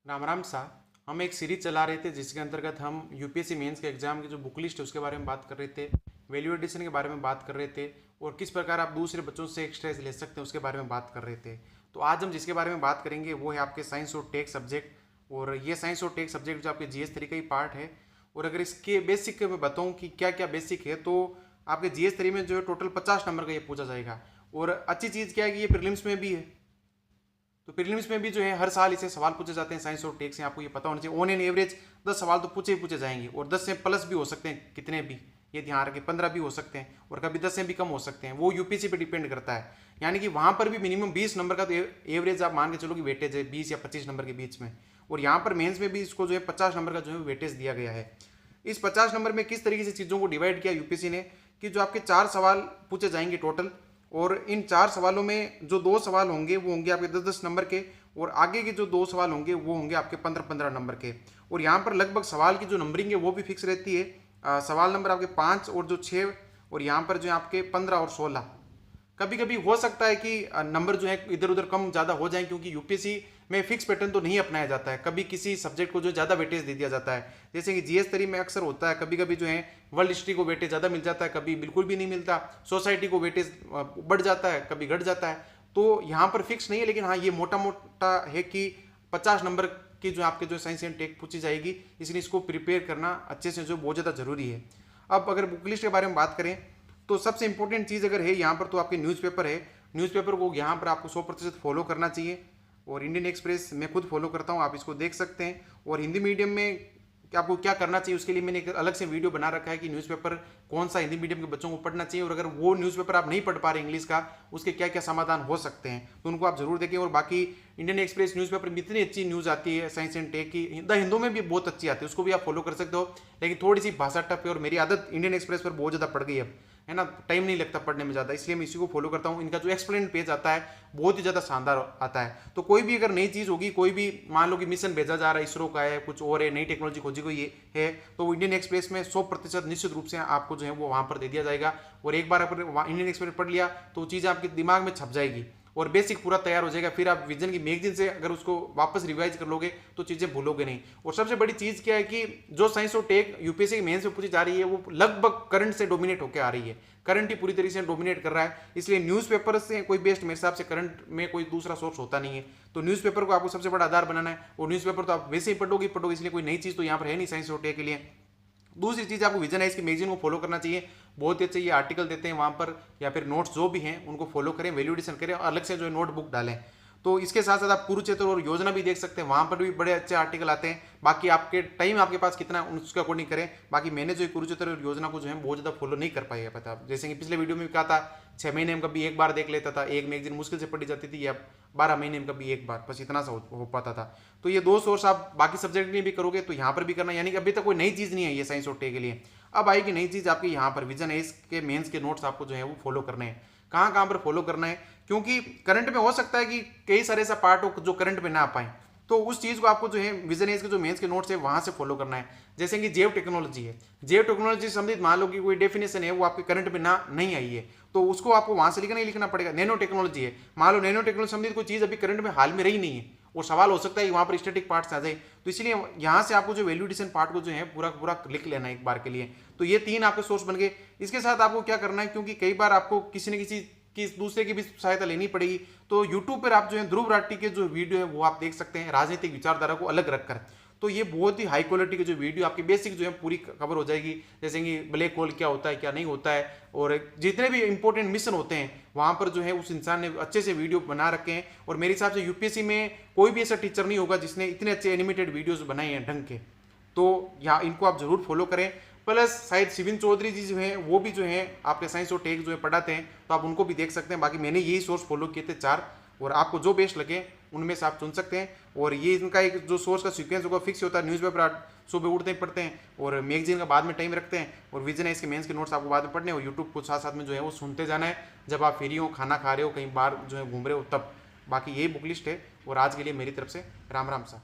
राम राम सा। हम एक सीरीज चला रहे थे जिसके अंतर्गत हम यूपीएससी मेंस के एग्जाम की जो बुक लिस्ट है उसके बारे में बात कर रहे थे, वैल्यू एडिशन के बारे में बात कर रहे थे और किस प्रकार आप दूसरे बच्चों से एक्स्ट्रा ले सकते हैं उसके बारे में बात कर रहे थे। तो आज हम जिसके बारे में बात करेंगे वो है आपके साइंस और टेक सब्जेक्ट। और ये साइंस और टेक सब्जेक्ट जो आपके जीएस थ्री का ही पार्ट है। और अगर इसके बेसिक मैं बताऊँ कि क्या क्या बेसिक है तो आपके जीएस थ्री में जो है टोटल 50 नंबर का ये पूछा जाएगा। और अच्छी चीज़ क्या है कि ये प्रीलिम्स में भी है। तो प्रीलिम्स में भी जो है हर साल इसे सवाल पूछे जाते हैं साइंस और टेक से, आपको ये पता होना चाहिए। ऑन एन एवरेज 10 सवाल तो पूछे ही पूछे जाएंगे और 10 से प्लस भी हो सकते हैं, कितने भी ये ध्यान रखें, 15 भी हो सकते हैं और कभी 10 से भी कम हो सकते हैं। वो यूपीएससी पे डिपेंड करता है। यानी कि वहां पर भी मिनिमम 20 नंबर का तो एवरेज आप मान के चलो कि वेटेज है 20 या 25 नंबर के बीच में। और यहाँ पर मेंस में भी इसको जो है 50 नंबर का जो है वेटेज दिया गया है। इस 50 नंबर में किस तरीके से चीज़ों को डिवाइड किया यूपीएससी ने कि जो आपके 4 सवाल पूछे जाएंगे टोटल, और इन 4 सवालों में जो 2 सवाल होंगे वो होंगे आपके 10-10 नंबर के और आगे के जो 2 सवाल होंगे वो होंगे आपके 15-15 नंबर के। और यहाँ पर लगभग सवाल की जो नंबरिंग है वो भी फिक्स रहती है। सवाल नंबर आपके 5 और जो 6 और यहाँ पर जो है आपके 15 और 16। कभी कभी हो सकता है कि नंबर जो है इधर उधर कम ज़्यादा हो जाए, क्योंकि यूपीएससी में फिक्स पैटर्न तो नहीं अपनाया जाता है। कभी किसी सब्जेक्ट को जो ज़्यादा वेटेज दे दिया जाता है, जैसे कि जीएस थ्री में अक्सर होता है। कभी कभी जो है वर्ल्ड हिस्ट्री को वेटेज ज़्यादा मिल जाता है, कभी बिल्कुल भी नहीं मिलता। सोसाइटी को वेटेज बढ़ जाता है, कभी घट जाता है। तो यहाँ पर फिक्स नहीं है, लेकिन हाँ ये मोटा मोटा है कि 50 नंबर की जो आपके जो साइंस एंड टेक पूछी जाएगी, इसलिए इसको प्रिपेयर करना अच्छे से जो बहुत ज़्यादा जरूरी है। अब अगर बुक लिस्ट के बारे में बात करें तो सबसे इंपॉर्टेंट चीज़ अगर है यहाँ पर तो आपके न्यूज़पेपर है। न्यूज़पेपर को यहाँ पर आपको 100% फॉलो करना चाहिए। और इंडियन एक्सप्रेस मैं खुद फॉलो करता हूँ, आप इसको देख सकते हैं। और हिंदी मीडियम में आपको क्या करना चाहिए उसके लिए मैंने एक अलग से वीडियो बना रखा है कि न्यूज़पेपर कौन सा हिंदी मीडियम के बच्चों को पढ़ना चाहिए, और अगर वो न्यूज़पेपर आप नहीं पढ़ पा रहे इंग्लिश का, उसके क्या क्या समाधान हो सकते हैं तो उनको आप जरूर देखें। और बाकी इंडियन एक्सप्रेस न्यूज़पेपर में इतनी अच्छी न्यूज़ आती है साइंस एंड टेक की, द हिंदू में भी बहुत अच्छी आती है, उसको भी आप फॉलो कर सकते हो। लेकिन थोड़ी सी भाषा टफ है और मेरी आदत इंडियन एक्सप्रेस पर बहुत ज़्यादा पड़ गई है ना, टाइम नहीं लगता पढ़ने में ज़्यादा, इसलिए मैं इसी को फॉलो करता हूँ। इनका जो एक्सप्लेन पेज आता है बहुत ही ज़्यादा शानदार आता है। तो कोई भी अगर नई चीज़ होगी, कोई भी मान लो कि मिशन भेजा जा रहा है, इसरो का है, कुछ और है, नई टेक्नोलॉजी खोजी कोई है, तो वो इंडियन एक्सप्रेस में 100% निश्चित रूप से आपको जो है वो वहाँ पर दे दिया जाएगा। और एक बार अगर इंडियन एक्सप्रेस पढ़ लिया तो चीज़ें आपके दिमाग में छप जाएगी और बेसिक पूरा तैयार हो जाएगा। फिर आप विजन की मैगजीन से अगर उसको वापस रिवाइज कर लोगे तो चीज़ें भूलोगे नहीं। और सबसे बड़ी चीज़ क्या है कि जो साइंस और टेक यूपीएससी के मेंस में पूछी जा रही है वो लगभग करंट से डोमिनेट होकर आ रही है। करंट ही पूरी तरीके से डोमिनेट कर रहा है, इसलिए न्यूज़पेपर से कोई बेस्ट मेरे हिसाब से करंट में कोई दूसरा सोर्स होता नहीं है। तो न्यूज़पेपर को आपको सबसे बड़ा आधार बनाना है, और न्यूज़पेपर तो आप वैसे ही पढ़ोगे, इसलिए कोई नई चीज़ तो यहाँ पर है नहीं साइंस और टेक के लिए। दूसरी चीज़ आपको विजन आइज की मैगजीन को फॉलो करना चाहिए, बहुत ही अच्छे ये आर्टिकल देते हैं वहाँ पर, या फिर नोट्स जो भी हैं उनको फॉलो करें, वैल्यू एडिशन करें और अलग से जो है नोटबुक डालें। तो इसके साथ साथ आप कुरुक्षेत्र और योजना भी देख सकते हैं, वहाँ पर भी बड़े अच्छे आर्टिकल आते हैं। बाकी आपके टाइम आपके पास कितना है उसके अकॉर्डिंग करें। बाकी मैंने जो कुरुक्षेत्र और योजना को जो है बहुत ज़्यादा फॉलो नहीं कर पाया पता, जैसे कि पिछले वीडियो में भी कहा था 6 महीने में कभी एक बार देख लेता था, एक मैगजीन मुश्किल से पढ़ी जाती थी, या 12 महीने में कभी एक बार, बस इतना सा हो पाता था। तो ये 2 सोर्स आप बाकी सब्जेक्ट में भी करोगे तो यहाँ पर भी करना, यानी कि अभी तक कोई नई चीज़ नहीं है ये साइंस और टेक के लिए। अब आएगी नई चीज़ आपके यहाँ पर विजन एज के मेंस के नोट्स आपको जो है वो फॉलो करने हैं। कहाँ कहाँ पर फॉलो करना है, क्योंकि करंट में हो सकता है कि कई सारे ऐसा पार्ट हो जो करंट में ना आ पाए, तो उस चीज़ को आपको जो है विजन एज के जो मेंस के नोट्स है वहाँ से फॉलो करना है। जैसे कि जैव टेक्नोलॉजी है, जैव टेक्नोलॉजी संबंधित मान लो कि कोई डेफिनेशन है वो आपके करंट में ना नहीं आई है, तो उसको आपको वहाँ से लिखना ही लिखना पड़ेगा। नैनो टेक्नोलॉजी है, मान लो नैनो टेक्नोलॉजी संबंधित कोई चीज़ अभी करंट में हाल में रही नहीं है, वो सवाल हो सकता है कि वहाँ पर स्टैटिक पार्ट्स आ जाए, तो इसलिए यहाँ से आपको जो वैल्यू एडिशन पार्ट को जो है पूरा पूरा लिख लेना है एक बार के लिए। तो ये 3 आपके सोर्स बन गए। इसके साथ आपको क्या करना है, क्योंकि कई बार आपको किसी न किसी दूसरे की भी सहायता लेनी पड़ेगी, तो यूट्यूब पर आप जो है ध्रुव राठी के जो वीडियो है वो आप देख सकते हैं, राजनीतिक विचारधारा को अलग रखकर। तो ये बहुत ही हाई क्वालिटी की जो वीडियो आपकी बेसिक जो है पूरी कवर हो जाएगी, जैसे कि ब्लैक होल क्या होता है क्या नहीं होता है, और जितने भी इंपॉर्टेंट मिशन होते हैं वहाँ पर जो है उस इंसान ने अच्छे से वीडियो बना रखे हैं। और मेरे हिसाब से यूपीएससी में कोई भी ऐसा टीचर नहीं होगा जिसने इतने अच्छे एनिमेटेड वीडियोज बनाए हैं ढंग के। तो यहाँ इनको आप जरूर फॉलो करें। प्लस शायद शिविन चौधरी जी जो हैं वो भी जो है आपके साइंस और टेक जो है पढ़ाते हैं, तो आप उनको भी देख सकते हैं। बाकी मैंने यही सोर्स फॉलो किए थे 4, और आपको जो बेस्ट लगे उनमें से आप चुन सकते हैं। और ये इनका एक जो सोर्स का सीक्वेंस होगा फिक्स होता है, न्यूज़पेपर आप सुबह उठते ही पढ़ते हैं और मैगजीन का बाद में टाइम रखते हैं, और विजन है इसके मेंस के नोट्स आपको बाद में पढ़ने, और यूट्यूब को साथ साथ में जो है वो सुनते जाना है जब आप फ्री हो, खाना खा रहे हो, कहीं बाहर जो है घूम रहे हो तब। बाकी यही बुक लिस्ट है, और आज के लिए मेरी तरफ से राम राम सा।